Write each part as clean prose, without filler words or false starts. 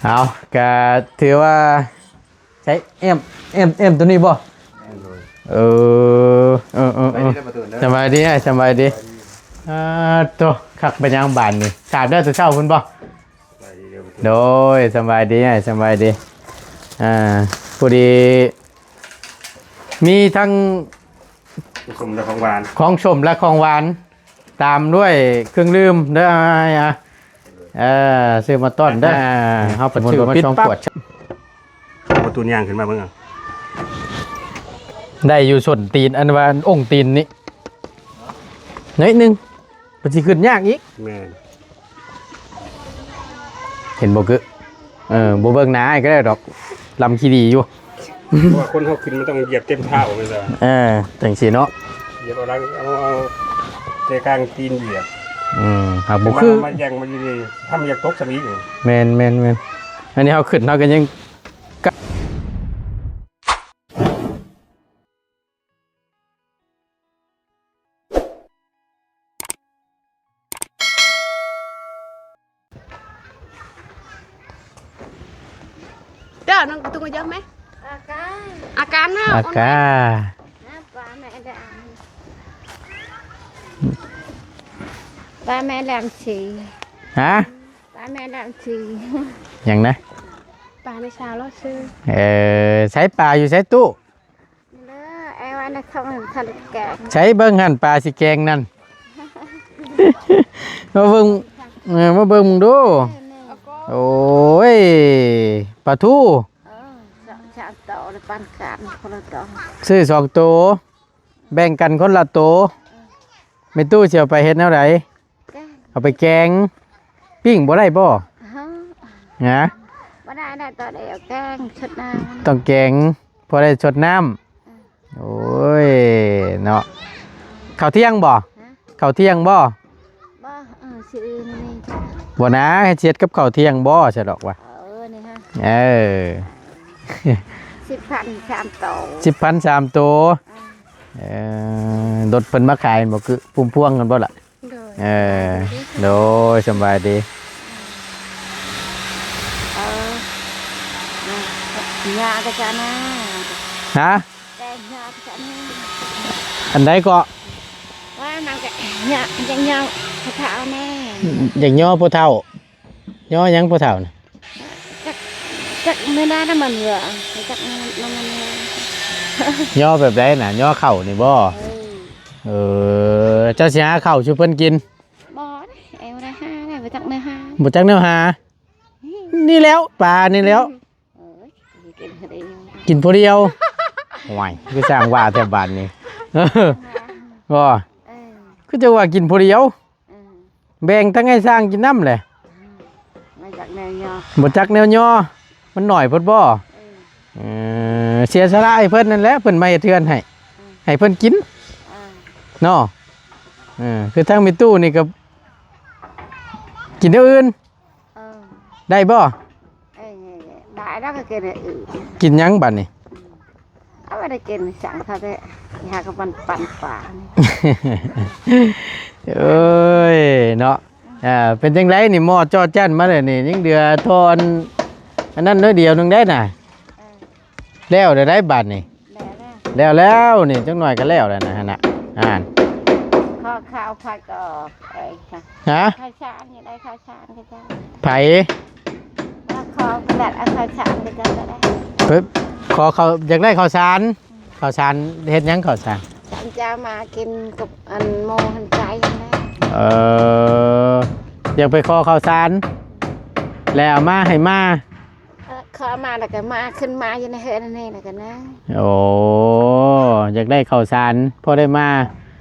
เอาก็ถือว่าใช้เอ็มตัวนี้บ่เออสบายดีไอ้สบายดีตัวขักเป็นยังบานนี่สาบได้ตัวเช่าคุณบ่โดยสบายดีไอ้สบายดีพอดีมีทั้งชมและของหวานของชมและของหวานตามด้วยเครื่องดื่มได้ซื้อมาต้อนได้เขาเป็นชื่อมาช่องปวดประตูย่างขึ้นมาเบิ่งได้อยู่ส่วนตีนอันว่าองค์ตีนนี้นิดนึงมันจะขึ้นยากอีกแม่เห็นบ่กึบ่เบิ่งหน้าก็ได้ดอกลำขี้ดีอยู่เพราะว่าคนเขาขึ้นมันต้องเหยียบเต็มเท้าเลยจังสิเนาะเหยียบเอาใจกลางตีนเหยียบหากบ่คือมันยังมันดีถ้ามันอยากตกสมีอยู่แม่นอันนี้เฮาขึ้นเฮาก็ยังเด้อน้องตุ้งเยอะไหมอาการนะอากาba mẹ làm gì hả ba mẹ làm gìยังนะbà này sao lo sư ใช้ปลาอยู่ใช้ตู้ em anh nó không thành kẹt ใช้เบิ้งหั่นปลาสิแกงนั่นมาเบิ่งดูโอ้ยปลาทูซื้อ2ตัวแบ่งกันคนละตัวไม่ตู้เสียวไปเฮ็ดแนวไหนเอาไปแกงปิ้งบ่ได้บ่ฮะบ่ได้ตัวเดียวแกงชดน้ำต้องแกงพอได้ชดน้ำโอ้ยเนาะข้าวเที่ยงบ่ข้าวเที่ยงบ่สินี่บ่นะให้เช็ดกับข้าวเที่ยงบ่ใช่ดอกว่ะนี่ฮะ10,000 3ตัวรถเพิ่นมาขายบ่คือพุ่มพวงกันบ่ล่ะโดยสบายดียาก็จะนะฮะแกงยาก็จะนะอันใดก็ว่ามันก็ยาอย่างย่อผู้เฒ่าแน่อย่างย่อผู้เฒ่าย่อหยังผู้เฒ่าน่ะจักไม่ได้นะมันเหรอจักมันย่อแบบใดน่ะย่อเข่านี่บ่เจ้าสิหาข้าวชูเพิ่นกินบ่เอวได้5ได้บ่จักแนวหาบ่จักแนวหานี่แล้วปลานี่แล้วกินผู้เดียวห่วยคือสร้างว่าแต่บ้านนี่บ่คือจะว่ากินผู้เดียวแบ่งทั้งให้สร้างกินน้ำแหละบ่จักแนวย่อบ่จักแนวย่อมันหน่อยเพิ่นบ่เสียสละให้เพิ่นนั่นแหละเพิ่นมาเฮ็ดเทือนให้เพิ่นกินเนาะคือทั้งมีตู้นี่ก็กินเดี๋ยวอื่นได้บ่ได้แล้วก็กินกินยังบัดนี่เอาไม่ได้กินสั่งเขาได้หากับปั่นป่าเอ้ยเนาะเป็นจังไรนี่หม้อจอจั่นมาเลยนี่ยังเดือทอนอันนั้นน้อยเดียวนึงได้น่ะแล้วได้บาทนี่แล้วนี่จังหน่อยก็แล้วแล้วนะฮะน่ะข้าวผัดก็ฮะข้าวชานนี่ได้ข้าวชานก็ได้ไผ่ข้าวแบบข้าวชานก็ได้ขอเขาอยากได้ข้าวสารเฮ็ดยังข้าวสารฉันจะมากินกับอันโมหันใจนะอยากไปขอข้าวสารแล้วมาให้มาขอมาแล้วก็มาขึ้นมาอยู่ในเฮือนนี่แล้วกันนะโอ้อยากได้ข้าวสารพอได้มา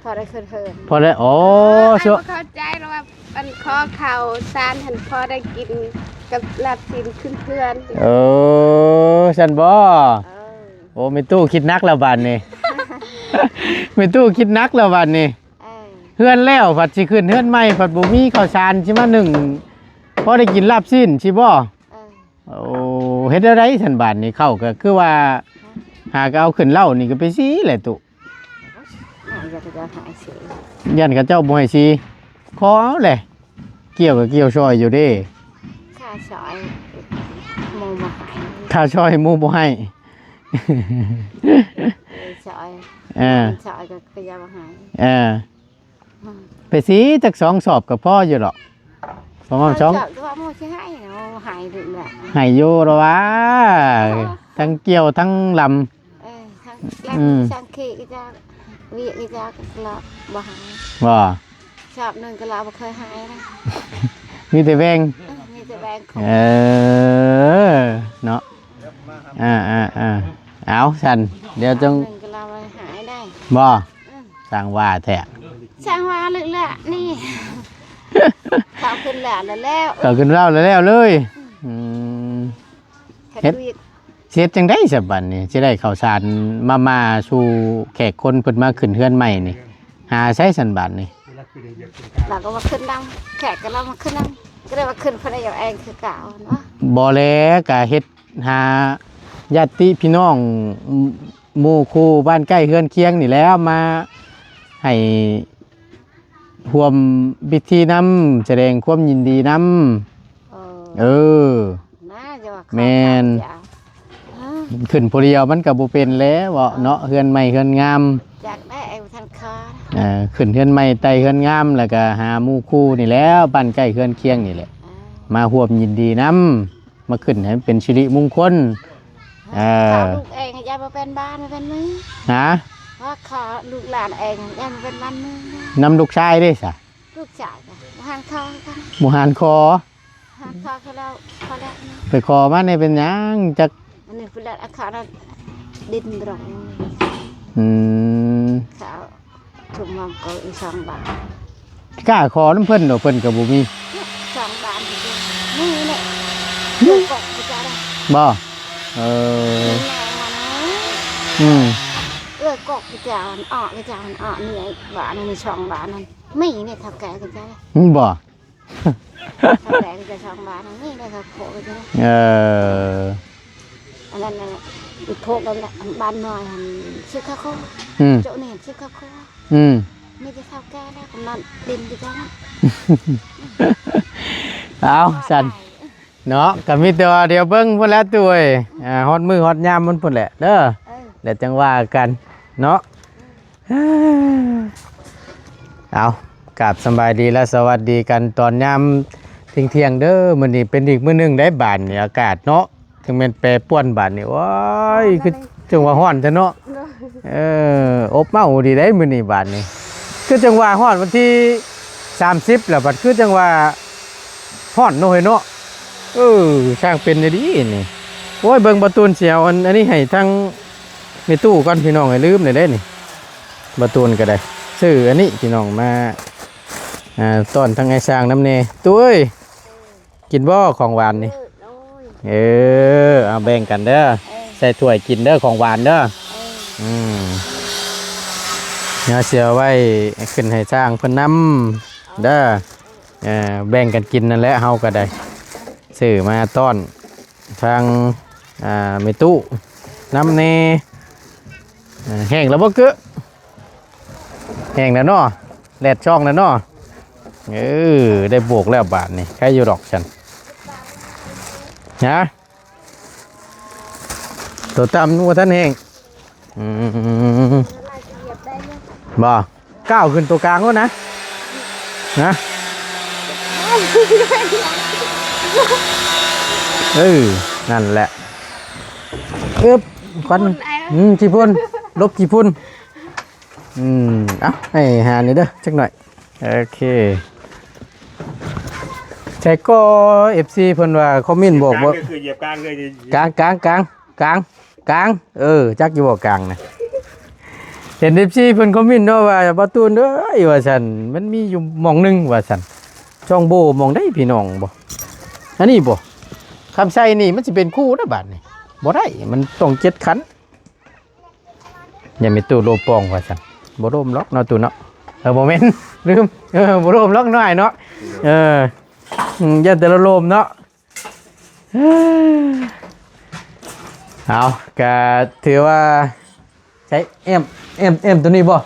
พอได้ขึ้นเฮือนพอได้โอ้ชัวเข้าใจแล้วว่ามันขอข้าวสารเห็นพอได้กินกับลาบซีนขึ้นเพื่อนฉันบ่โอ้ไม่ตู้คิดนักแล้วบัดนี้ไม่ตู้คิดนักแล้วบัดนี้เฮือนแล้วผัดสิขึ้นเฮือนใหม่ผัดบ่มีข้าวสารสิมา1พอได้กินลาบซีนสิบ่โอ้เฮ็ดอะไรฉันบัดนี้เข้าก็คือว่าหากเอาขึ้นเล่านี่ก็ไปซีแหละตุยันกับเจ้าบ่ให้ซีขอแหละเกี่ยวกับเกี่ยวซอยอยู่เด้ค่ะ ซอยหมูมาให้ ข้าวช่อยหมู่บ่ให้ ซอย ซอยก็ขยับมาให้ ไปสิจัก2สอบกับพ่ออยู่หรอกประมาณ2 ตัวหมูสิให้เนาะให้ถึงแหละ ให้อยู่หรอวะทั้งเกี่ยวทั้งลำ ทั้งช่างขี้ก็จะวิก็จะละบ่หาย บ่ ชอบนึงก็เราบ่เคยหายนะ มีแต่แบง มีแต่แบงของ เนาะเอาสันเดี๋ยวจง นึงก็เราหายได้ บ่สั่งว่าแท้ ช่างว่าลึกละนี่เขาขึ้นแล้วแล้ว ก็ขึ้นเล่าแล้วเลยเฮ็ด วิก เฮ็ดจังได๋ซะบัดนี้สิได้ข้าวสารมาสู่แขกคนเพิ่นมาขึ้นเฮือนใหม่นี่หาใช้สันบัดนี่ เราก็มาขึ้นดังแขกก็เรามาขึ้นดังก็ได้มาขึ้นเพราะได้อย่างเองคือเก่าเนาะ บ่แลก็เฮ็ดหาญาติพี่น้องหมู่คู่บ้านใกล้เฮือนเคียงนี่แล้วมาให้ร่วมพิธีนำแสดงความยินดีนำ น่าจะว่า แม่น ขึ้นผู้เดียวมันก็บ่เป็นแล้วเว้าเนาะเฮือนใหม่เฮือนงาม จากได้ไอ้ทันคา ขึ้นเฮือนใหม่ไต่เฮือนงามแล้วก็หาหมู่คู่นี่แล้วบ้านใกล้เฮือนเคียงนี่แหละมาร่วมยินดีนำมาขึ้นให้เป็นสิริมงคลลูกเองยายมาเป็นบ้านมาเป็นมึง ฮะ ว่าขอลูกหลานเองยายมาเป็นบ้านมึง นำลูกชายได้ซะ ลูกชายหันคอกัน หมู่หานคอ หันคอเขาแล้วเขาแล้ว ไปขอมาในเป็นหยังจัก อันนี้คือแล้วเขาดินตรง อืม เขาถุงมังก็อีก2 บาท กล้าขอน้ำเพิ่นเนาะเพิ่นก็บ่มี 2 บาทนี่เนี่ยลูกกบจะได้ บ่เออกบจะอ่อนอ่อนนี่บาทนี่2 บาทนั่นมีเนี่ยเขาแก่ก็จะได้ บ่ เขาแก่ก็จะ2 บาทนี่เนี่ยเขาโผล่ก็จะได้ อันนั้นอีกโพกนั้นบ้านน้อยชื่อข้าวโคโจเนี่ยชื่อข้าวโคไม่จะข้าวแก่แล้วกำนันดินดีจัง เอาสั่นเนาะก็มีแต่ว่าเดี๋ยวเบิ่งพุ่นแล้วตัวฮอดมือฮอดยามมันพุ่นแหละเด้อแล้วจังว่ากันเนาะเอากราบสบายดีและสวัสดีกันตอนยามเที่ยงเด้อมื้อนี้เป็นอีกมื้อนึงได้บานนี่อากาศเนาะถึงแม่นแปรป่วนบานนี่ว้ายคือจังว่าร้อนซะเนาะอบเมาดีได้มื้อนี้บานนี่คือจังว่าร้อนวันที่30แล้วบัดคือจังว่าร้อนเนาะเฮ้ยเนาะช่างเป็นได้ดีนี่โอ้ยเบิ่งประตูนเสียวอันนี้ให้ทั้งในตู้ก่อนพี่น้องให้ลืมได้เด้นี่ประตูนก็ได้ซื้ออันนี้พี่น้องมาต้อนทั้งไอ้สร้างน้ำเนตุ้ยกินบ่ของหวานนี่เอาแบ่งกันเด้อใส่ถ้วยกินเด้อของหวานเด้อเนี่ยเสียไว้ขึ้นให้สร้างเพิ่นนำเด้อแบ่งกันกินนั่นแหละเฮาก็ได้ซื้อมาต้อนทางเมตู้น้ำเนแห้งแล้วบ่เกอะแห้งแล้วเนาะแลดช่องแล้วเนาะได้บวกแล้วบาทนี่ใครอยู่ดอกฉันนะตัวต่ำนัวท่านเองบ่ก้าวขึ้นตัวกลางก็นะนั่นแหละควันขี้พุ่นลบขี้พุ่นให้หานี่เด้อจักหน่อยโอเคใช่ก็ FC เพิ่นว่าคอมเมนต์บอกว่าคือเหยียบกลางเลย กลางจักอยู่บ่กลางนะเห็น FC เพิ่นคอมเมนต์เนาะว่าบ่ตูนเด้อว่าซั่นมันมีอยู่หม่องนึงว่าซั่นช่องโบมองได้พี่น้องบ่อันนี้บ่คำใส่นี่มันสิเป็นคู่นะบาดนี่บ่ได้มันต้อง7ขันอย่ามีตู้โลปองว่าซั่นบ่ร่มล็อกเนาะตู้เนาะบ่แม่นลืมบ่ร่มล็อกน้อยเนาะอย่าแต่ละลมเนาะเอาก็ถือว่าใช้เอ็มตัวนี้บ่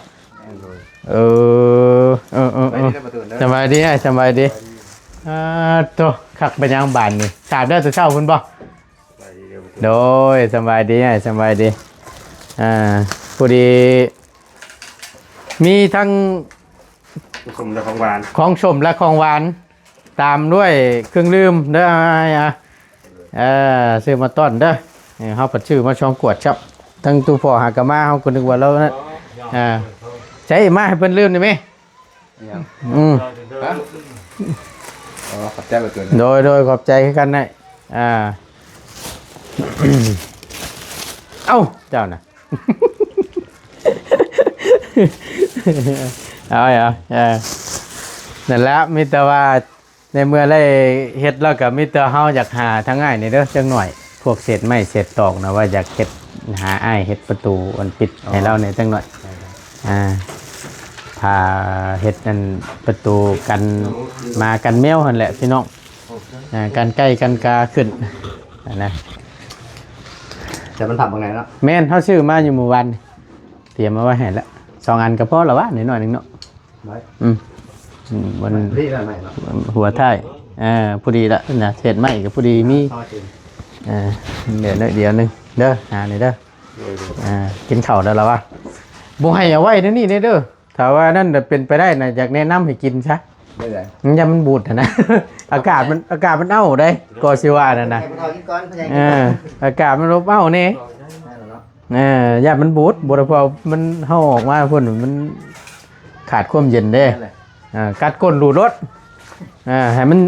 สบายดีตัว คักเป็นยังบานนี่สาบได้ตัวเช้าคุณบ่ ไปเดี๋ยวประตู โดยสบายดีสบายดีพอดีมีทั้ง สมและของหวาน ของชมและของหวานตามด้วยเครื่องดื่มเด้อซื้อมาต้อนเด้อเฮาปัดชื่อมาช่องกวดครับทั้งตู้พ่อหากะมาเฮาก็นึกว่าเรานั่นใช้มาให้เพิ่นลืมได้ไหมขอบใจประตู โดยขอบใจคือกันได้เอ้าเจ้าน่ะ เอานั่นแหละมีแต่ว่าในเมื่อได้เฮ็ดแล้วก็มีแต่เฮาอยากหาทางง่ายนี่เด้อจังหน่อยพวกเศษไม้เศษตอกนะว่าอยากเฮ็ดหาอ้ายเฮ็ดประตูอันปิดให้เราเนี่ยจังหน่อยพาเฮ็ดนั่นประตูกันมากันแมวหั่นแหละพี่น้องกันใกล้กันกาขึ้นนะ จะมันทำยังไงเนาะ แม่นเฮาซื้อมาอยู่เมื่อวานเตรียมมาไว้ให้แล้ว2 อันก็พอแล้ววะนิดหน่อยนึงเนาะมัน พี่อะไรใหม่เนาะ หัวท้ายพอดีละนะเศษไม้ก็พอดีมีเดี๋ยวเดี๋ยวนึงเด้อนี่เด้อกินข้าวได้แล้ววะบ่ให้เอาไว้นี่เด้อถ้าว่านั่นเป็นไปได้นะอยากแนะนำให้กินซะ ไม่ได้ มันยังมันบูดนะ อากาศมันเอ้าได้ก็สิว่านั่นนะ พอกินก้อนพยายาม อากาศมันรบเอ้านี่ญาติมันบูดบ่ได้พอมันเฮาออกมาพุ่นมันขาดความเย็นเด้กัดก้นรูดรถให้มัน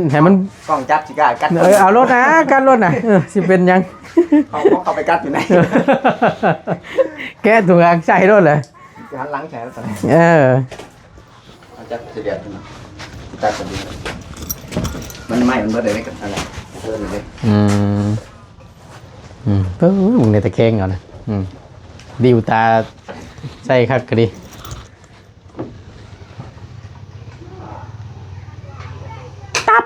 กล้องจับจิกากัด เอารถนะกัดรถนะสิเป็นยัง เขาไปกัดอยู่ไหน แกะถุงยางใส่รถเลย หันหลังแฉแล้วตอนนี้ จับเสียดจับกันดีมันไม่มันเบิดเลยนี่กับอะไรเบิดเลย เพิ่งมึงในตะแคงเอานะดิวตาใส่คักก็ดีตับ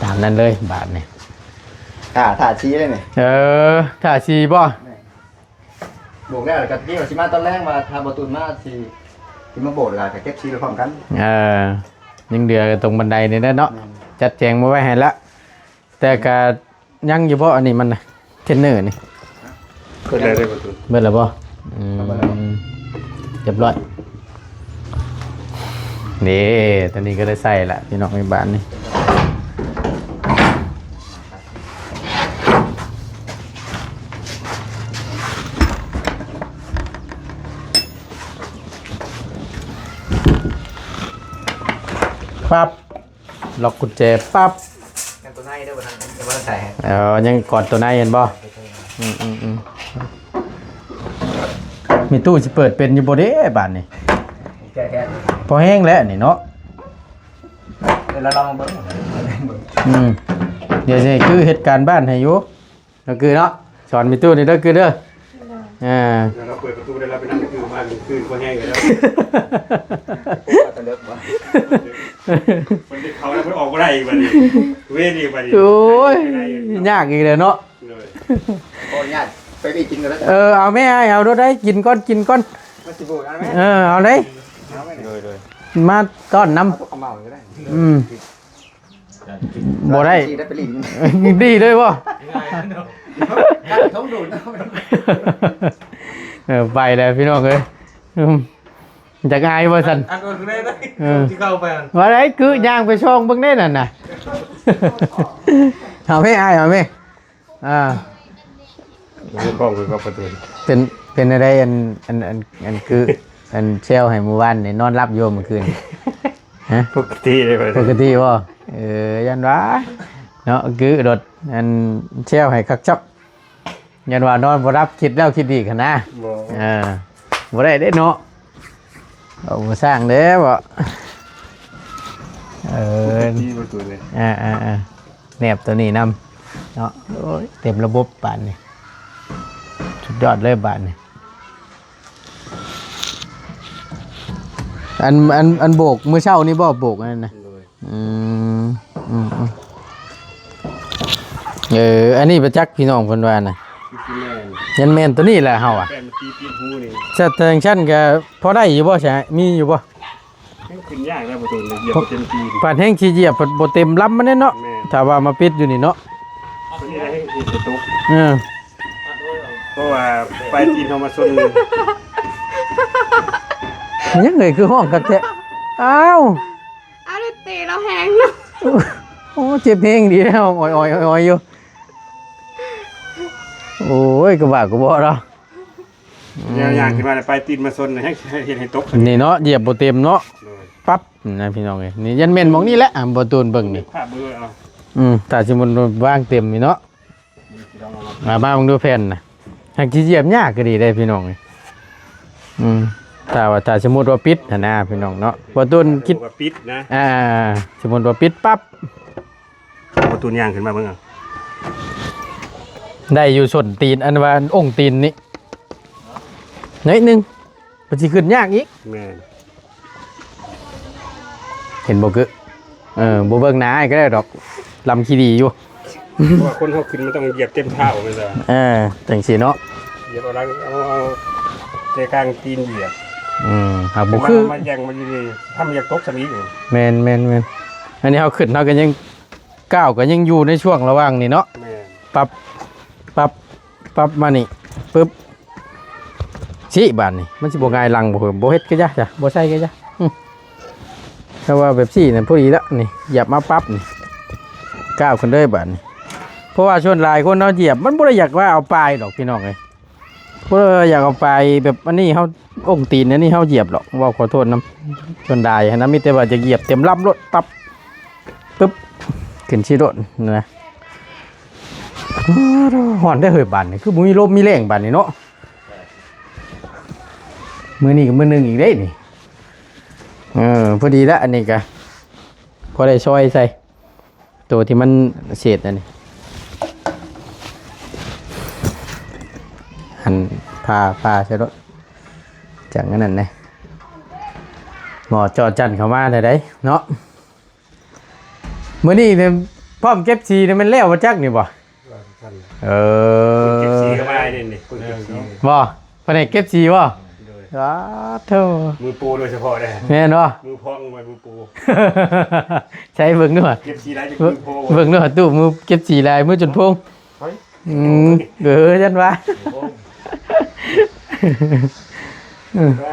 ตามนั้นเลยบาทเนี่ย ถ่าชี้เลยเนี่ย ถ้าชีบ่ บวกได้หรือกับที่เราชิมาตอนแรกมาทำประตูมาที่มาโบดเลยกับเก็บชี้ไปพร้อมกัน ยังเดือตรงบันไดนี่ได้เนาะจัดแจงมาไว้ให้ละแต่กะยังอยู่บ่อันนี้มันนะเทรนเนอร์นี่ เปิดเลยประตู เบิดแล้วบ่เรียบร้อยนี่ตอนนี้ก็ได้ใส่ละพี่น้องในบ้านนี่ปั๊บล็อกกุญแจปั๊บ กันตัวไหนได้บ้างจะว่าใส่ ยังกอดตัวไหนเห็นบ่มีตู้สิเปิดเป็นอยู่บ่เด้บ้านนี่ แก่ พอแห้งแล้วนี่เนาะ เดี๋ยวเราลองเบิ้ง เดี๋ยวสิคือเหตุการณ์บ้านให้อยู่ก็คือเนาะสอนมีตู้นี่เด้อคือเด้อเราเปิดประตูได้แล้วไปนั่งคือมาคืนก็แห้งกันแล้ว จะเลิกบ่ มันจะเขาแล้วมันออกมาได้อีกวันนี้เวทีวันนี้ โอ้ยยากอีกเลยเนาะ โอ้ยญาติไปไปกินกันแล้ว เอาแม่เอารถได้กินก้อนมาสิบูเอาไหม เอาเลย เอาไหมเลย มาต้อนน้ พวกเขาเมาก็ได้ ำบ่ได้ ได้ไปลิ้น ดีเลยบ่ ท้องดูดนะ ไปแล้วพี่น้องเอ้ยจะอายบ่ซั่น อันนั้นคือได้ที่เข้าไปอัน ว่าไรคือย่างไปช่องเบิ่งได้นั่นน่ะเอาแม่อายเอาแม่กล้องคือก็ประตู เป็นอะไรอันคืออันเชลให้เมื่อวานนี่นอนรับอยู่เมื่อคืนฮะ ปกติเลย ปกติบ่ยันว่าเนาะคือรถอันเชลให้คักจับยันว่านอนบ่รับคิดแล้วคิดอีกหั่นนะบ่ได้เด้เนาะเอาบ่สร้างเด้บ่ที่ประตูเลย แนบตัวนี้นำเนาะโอ้ยเต็มระบบบ้านนี่สุดยอดเลยบ้านนี่อันโบกมื้อเช้านี่บ่โบกนั่นนะอันนี้ประจักษ์พี่น้องเพิ่นว่าน่ะยันแม่นตัวนี้แหละเฮาอ่ะ แป้งตีปีนหูนี่ สเตงชั่นก็พอได้อยู่บ่ใช่มีอยู่บ่ เ ขึ้นยากแล้วประตูเลยเหยียบเต็มตีน ผ่านแห้งขี้เหยียบบ่เต็มลำมันเนาะ แม่ ถ้าว่ามาปิดอยู่นี่เนาะ ตัวนี้ให้เห็นตุ๊ก เออ เพราะว่าไปจีนเขามาชน มันยังไงคือห้องกันแท้อ้าว เอาได้ตีเราแหงเนาะ โอ้เจ็บเพลงดีแล้วอ่อยอยู่โอ้ยกระบะกระบอกเนาะ อย่างขึ้นมาไปจีนมาชนให้เห็นให้ตก นี่เนาะเหยียบบ่เต็มเนาะปั๊บนะพี่น้องเอ้ยนี่ยันเม่นหมองนี่แหละบ่ตูนเบิ่งนี่ ภาพเบอร์เอา ถ้าสมมุติว่างเต็มนี่เนาะมาบ้านมึงดูแผ่นน่ะหากสิเหยียบยากก็ดีได้พี่น้องเอ้ยถ้าสมมุติว่าปิดหั่นนะพี่น้องเนาะบ่ตูนคิด ว่าปิดนะ สมมุติว่าปิดปั๊บ ประตูย่างขึ้นมาเบิ่งเอา ได้อยู่ส่วนตีนอันว่าองค์ตีนนี่น้อยหนึงมันสิขึ้นยากอีก แม่ เห็นบ่กึบ่เบิ่งหน้าอ้ายก็ได้ดอกลำขี้ดีอยู่ เพราะว่าคนเขาขึ้นมันต้องเหยียบเต็มเท้ามันจะ จังซี่เนาะ เหยียบเอาใจกลางตีนเหยียบ หากบ่คือ มันยังมันอยู่ดีทำเหยียบตกสมีอยู่ แม่นอันนี้เฮาขึ้นเฮาก็ยังก้าวก็ยังอยู่ในช่วงระหว่างนี่เนาะ แม่ ปั๊บมานี่ปึ๊บชี้บานนี่มันสิบ่ง่ายลังบ่เฮ็ดก็จ้ะบ่ใส่ก็จ้ะถ้าว่าแบบซี่นั่นพอดีละนี่เหยียบมาปั๊บนี่ก้าวขึ้นเลยบานนี่เพราะว่าส่วนหลายคนเฮาเหยียบมันบ่ได้อยากว่าเอาปลายดอกพี่น้องเอ้ยบ่ได้อยากเอาปลายแบบอันนี้เฮาองค์ตีนอันนี้เฮาเหยียบหรอกว่าขอโทษนำส่วนใดนะมีแต่ว่าจะเหยียบเต็มลำรถปั๊บปึ๊บขึ้นชีรถนะหอนได้เฮยบานนี่คือบ่มีลมมีแรงบานนี่เนาะมื้อนี้ก็มื้อนึงอีกเด้นี่พอดีละอันนี้ก็พอได้ซอยใส่ตัวที่มันเศษอันนี้หันพาใส่รถจากนั้นนะหมอจอจันเข้ามาได้เนาะมื้อนี้เนี่ยพร้อมเก็บชีเนี่ยมันแล้วบ่จักนี่บ่เก็บสีก็ไม่ได้นี่คนเก็บสี บ่เพิ่นให้เก็บชีบ่เท่า มือปูโดยเฉพาะเลย แม่นบ่ มือพองมือปู ใช้เบิ่งด้วย เก็บสีได้จากมือโพ เบิ่งด้วยตู้มือเก็บชีลายมือจนพงจันว่า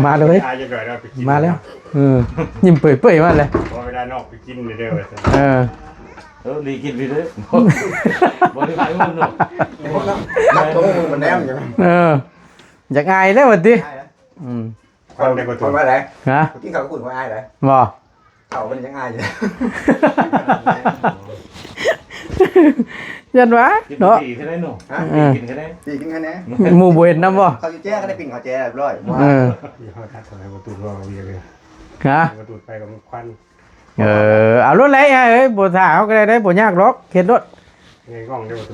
มาเลยมาแล้วยิ้มเปื่อยๆมาเลย พอเวลานอกไปกินเด้อ ดีกินไปเลยบริการมันหนุก นักตัวมันแนมอยู่ อยากอายแล้ววันที่ คนในประตู คนว่าอะไร ฮะ กินข้าวกุ่นว่าอายเลย บ่ เขาเป็นยังไงอยู่ ยันวะ กิน เนาะ ดีแค่ไหนหนูกินแค่ไหน ปีกินแค่นี้ หมู่บ่เห็นนำบ่ เขาจะแจ้ก็ได้ปิ่นเขาแจ้เรียบร้อย เขาทัดทำไมประตูรอเรียเลย ฮะ ประตูไปกับควัน เอารถไหลเอ้ยบ่ท่าเอาก็ได้บ่ยากหรอกเฮ็ดรถ ไงกล้องได้ประตู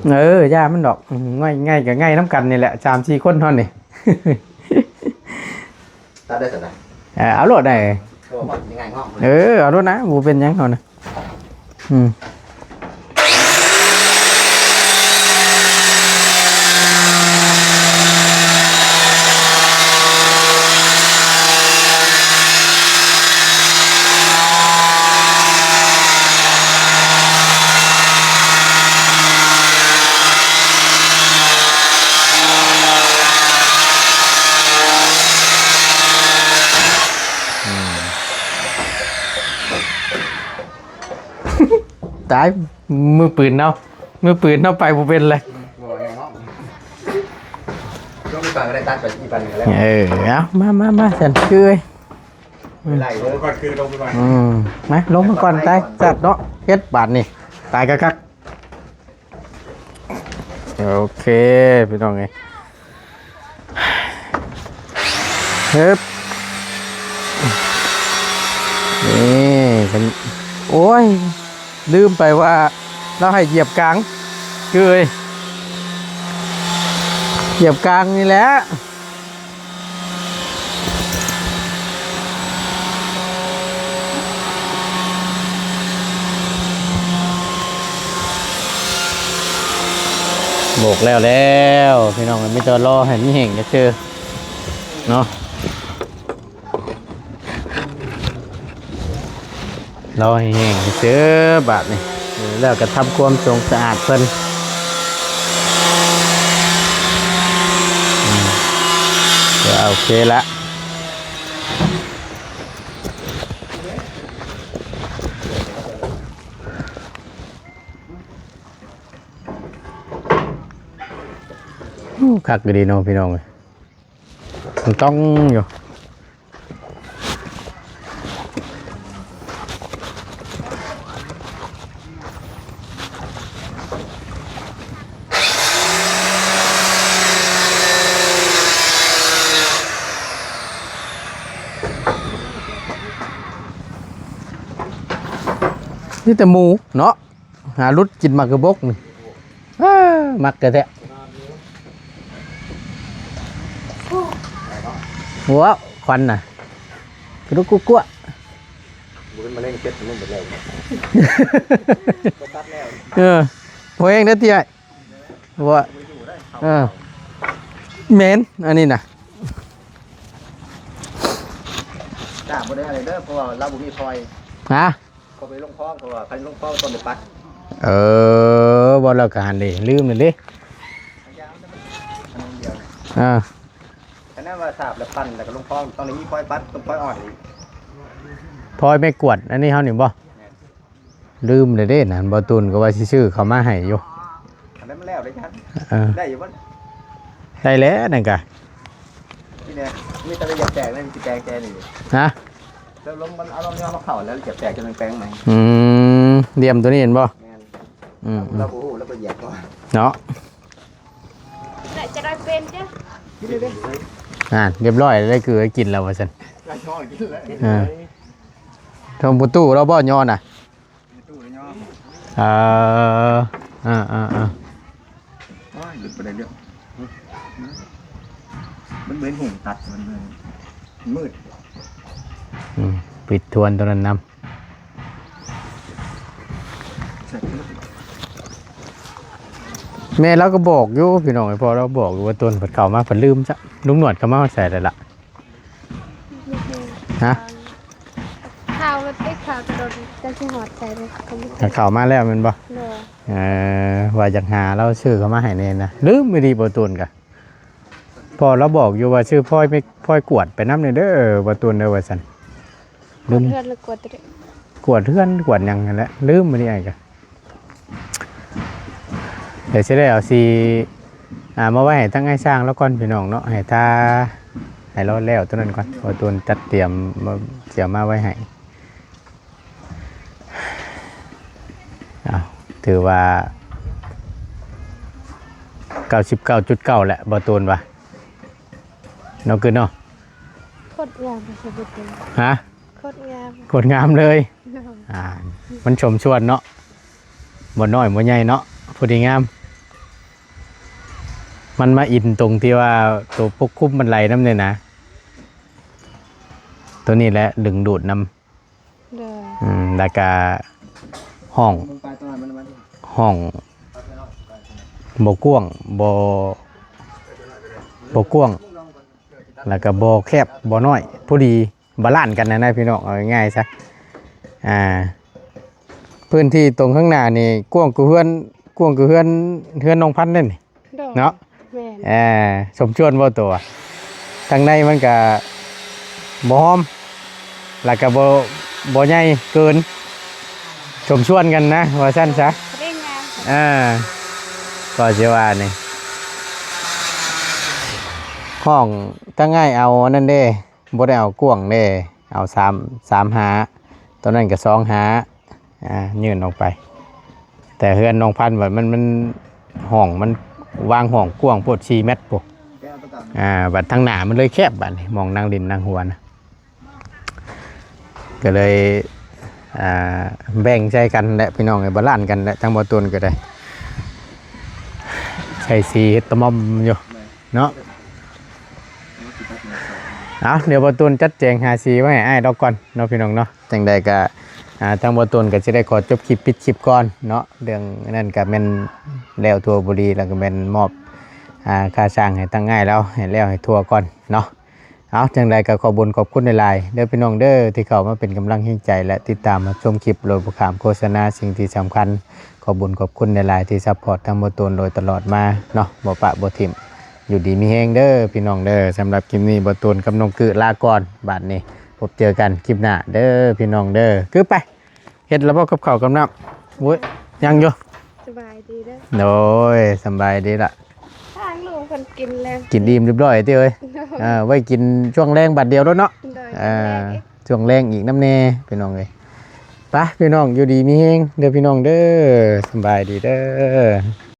ย่ามันดอกง่ายก็ง่ายน้ำกันนี่แหละ3-4คนเท่านี้ ตัดได้ตัดได้ เอารถได้ ตัวมันยังไงงอก เอารถนะบ่เป็นหยังเฮานะตายมือปืนเนาะไปบ่เป็นเลย ช่วงนี้ปันก็ได้ตัดไปที่ปันกันแล้ว เอามาฉันคือ ไหลเลย ก่อนคือลงไปก่อน มาลงมาก่อนตายจัดเนาะเฮ็ดบาทนี่ตายกักโอเคพี่น้องไงเฮ้ยนี่เป็นโอ้ยลืมไปว่าเราให้เหยียบกลางคือเหยียบกลางนี่แหละโบกแล้วพี่น้องไม่ต้องรอให้มีแห่งจะเจอเนาะ เราให้แห้งเสื้อบาดนี่แล้วก็ทำความสะอาดเพิ่นก็โอเคละคักดีเนาะพี่น้องเอ้ยมันต้องอยู่นี่แต่หมูเนาะหารุดกินมักกระบกนี่มักกระแทะหัวควันน่ะกระดุกกุ๊กกัว บุญมาเล่นเก็ตมันหมดแล้ว หัวเองได้ที่ไหนหัวเมนอันนี้น่ะ จ้าบ่ได้อะไรเด้อเพราะว่าเราบ่มีพลอย ฮะ ก็ไปลงคลองเพราะว่าใครลงคลองต้นเดือดปัด บอลเราการดิลืมเลยดิ อันเดียว แค่นั้นว่าสาบแล้วปั่นแล้วก็ลงคลองตอนนี้มีพลอยปัดต้นพลอยอ่อนอีก พลอยไม่กวดอันนี้เขาหนิบ่ลืมเลยเด้นั่นบอตุนก็ว่าชื่อเขามาให้อยู่ อันนั้นมันแล้วได้ชันได้อยู่บ่ ได้แล้วนั่นกะ นี่เนี่ยมีแต่ละอยากแตกเลยมีแตกแกนี่ ฮะ แล้วลงมันเอาลงย่อมาเข่าแล้วจะแตกจนเป็นแป้งไหม เดียมตัวนี้เห็นบ่เราโอ้โหแล้วก็เหยียบก็ เนาะ จะได้เป็นจ้ะ เรียบร้อยได้คือกินแล้วว่าซั่น ได้ช่อกินแล้ว ทงประตูเราบ่ย้อนน่ะ ตู้เลยย่อ หยุดไปได้เรื่องมันเหมือนหุ่นตัดมันมืด ปิดทวนตัวนั้นนำแม่เราก็บอกอยู่พี่น้องพอเราบอกอยู่ว่าต้นผัดเข่ามาผัดลืมจ้ะลุงหนวดเขามาใส่เลยล่ะฮะ ข่าวมันเป็นข่าวโดนจะสิหอดใจเลยก็ไม่ ผัดเข่ามาแล้วแมันบ่ เลย ว่าอยากหาเราชื่อเขามาให้แน่นะลืมไม่ดีบ่ตุนกะพอเราบอกอยู่ว่าชื่อพ่อยไม่พ่อยกวดไปน้ำเด้อบ่ตุนเด้อว่าซั่นลืม เพื่อนเลยกดเลย กวดเพื่อนกวดหยังกันแหละลืมไม่ได้ไงกะเดี๋ยวจะได้เอาซีมาไว้ให้ทั้งไอ้สร้างแล้วก่อนพี่น้องเนาะให้ท่าให้เราแล้วตัวนั้นก่อนพอตัวจัดเตรียมมาไว้ให้ถือว่า 99.9 แหละบ่ตูนว่ะเนาะคือเนาะ โคตรงามเลยสมุดเลย ฮะ โคตรงาม กดงามเลยมันชมชวนเนาะบ่น้อยบ่ใหญ่เนาะพอดีงามมันมาอินตรงที่ว่าตัวปกคุ้มมันไหลน้ำเนี่ยนะตัวนี้แหละดึงดูดน้ เลย ำแล้วก็ห้องบ่กว้างบ่กว้างแล้วก็บ่แคบบ่น้อยพอดีบาลานซ์กันนะพี่น้องเอาง่ายๆซะพื้นที่ตรงข้างหน้านี่กว้างกว่าเฮือนน้องพันธุ์นั่นเนาะสมชวนบ่ตัวทางในมันก็บ่หอมแล้วก็บ่ใหญ่เกินสมชวนกันนะว่าซั่นซะ ได้งาม ก็สิว่านี่ห้องถ้าง่ายเอานั่นเด้บ่ได้เอากว้างเด้เอา3หาตอนนั้นก็2หายื่นออกไปแต่เฮือนน้องพันธุ์ว่ามันห้องมันวางห้องกว้างโพด4เมตรปุ๊บัดทางหน้ามันเลยแคบบัดนี้มองนั่งดินนั่งหัวนะก็เลยแบ่งใจกันและพี่น้องไอ้บาลานซ์กันและทั้งบ่ตุนก็ได้ใช้สีตะมอมอยู่เนาะเดี๋ยวบ่ตุนจัดแจงหาสีไว้ให้อ้ายดอกก่อนเนาะพี่น้องเนาะจังใดก็ทางบ่ตุนก็สิได้ขอจบคลิปปิดคลิปก่อนเนาะเรื่องนั้นก็แม่นแล้วทั่วบุรีแล้วก็แม่นมอบค่าสร้างให้ตั้งง่ายแล้วให้แล้วให้ทั่วก่อนเนาะ เอาจังใดก็ขอบุญขอบคุณหลายๆเด้อพี่น้องเด้อที่เข้ามาเป็นกำลังใจและติดตามรับชมคลิปโดยบ่ข้ามโฆษณาสิ่งที่สำคัญขอบุญขอบคุณหลายๆที่ซัพพอร์ตทางบ่ตูนโดยตลอดมาเนาะบ่ปะบ่ทิ่มอยู่ดีมีแฮงเด้อพี่น้องเด้อสำหรับคลิปนี้บ่ตูนกับน้องกือลาก่อนบัดนี้พบเจอกันคลิปหน้าเด้อพี่น้องเด้อคือไปเฮ็ดแล้วบ่กับข้าวกับน้ำโอ้ยยังอยู่ สบายดีเด้อ โดยสำบายดีละ ทางลุงคนกินแล้ว กินอิ่มเรียบร้อยติเอ้ยไว้กินช่วงแรงบัดเดียวแล้วเนาะ โดย ช่วงแรงอีกน้ำแน่พี่น้องเลยไปพี่น้องอยู่ดีมีแฮงเด้อพี่น้องเด้อสำบายดีเด้อ